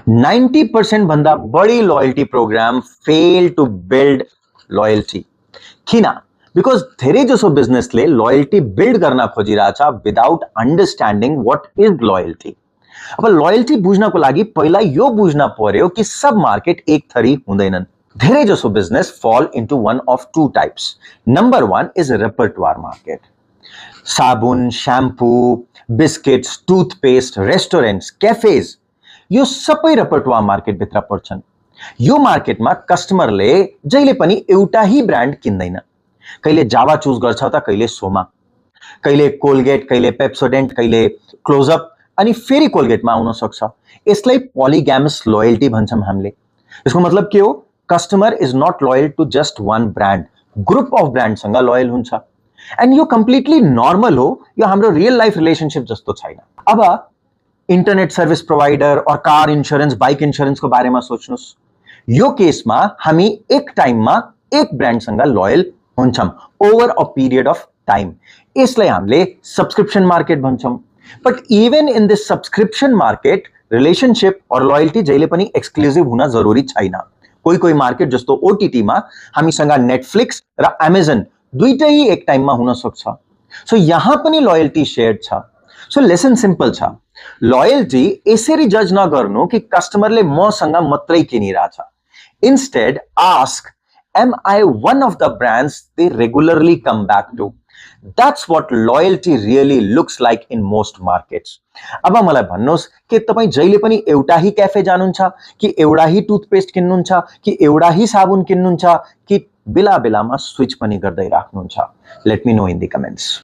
90% भन्दा बढी loyalty program fail to build loyalty. किन? बिकज धेरै जसो बिजनेसले लोयल्टी बिल्ड गर्न खोजिरहेछ without understanding what is loyalty. अब लोयल्टी बुझ्नको लागि पहिला यो बुझ्न पर्यो कि सब मार्केट एक थरी हुँदैनन्। धेरै जसो business fall into one of two types. Number 1 is repertoire market. साबुन, shampoo, biscuits, toothpaste, restaurants, cafes यो सबै रेपर्टोयर मार्केट भित्र पर्छन्। यो मार्केटमा कस्टमरले जहिले पनि एउटा ही ब्रान्ड किन्दैन। कहिले जावा चुज गर्छ त कहिले सोमा, कहिले कोलगेट, कहिले पेप्सोडेन्ट, कहिले क्लोजअप अनि फेरि कोलगेटमा आउन सक्छ। यसलाई पॉलीगैमस लोयल्टी भन्छौं हामीले। यसको मतलब के हो? Customer is not loyal to just one brand, group of brand सँग लॉयल हुन्छ। एन्ड यो कम्प्लिटली नर्मल हो, यो हाम्रो रियल लाइफ रिलेशनशिप जस्तो छैन। अब इंटरनेट सर्भिस प्रोवाइडर और कार इन्स्योरेन्स, बाइक इन्स्योरेन्स को बारेमा सोच्नुस्। यो केसमा हामी एक टाइममा एक ब्रान्डसँग लॉयल हुन्छौं over a period of time. यसलाई हामीले सब्सक्रिप्सन मार्केट भन्छौं। But even in this subscription market relationship और लोयल्टी जहिले पनि एक्सक्लुसिभ हुन जरुरी छैन। कोही कोही मार्केट जस्तो ओटीटीमा हामीसँग नेटफ्लिक्स र अमेजन दुईटै एक टाइममा हुन सक्छ। सो यहाँ पनि लोयल्टी शेयर्ड छ। सो लेसन सिम्पल छ। लोयल्टी यसरी जज नगर्नु कि कस्टमरले मसँग मात्रै किनिरहेछ। Instead ask, am I one of the brands they regularly come back to? That's what loyalty really looks like in most markets. अब मलाई भन्नुहोस् कि तपाई जहिले पनि एउटा ही क्याफे जानुहुन्छ कि एउटा ही टूथपेस्ट किन्नुहुन्छ कि एउटा ही साबुन किन्नुहुन्छ कि बेला बेलामा स्विच पनि गर्दै राख्नुहुन्छ? Let me know in the comments.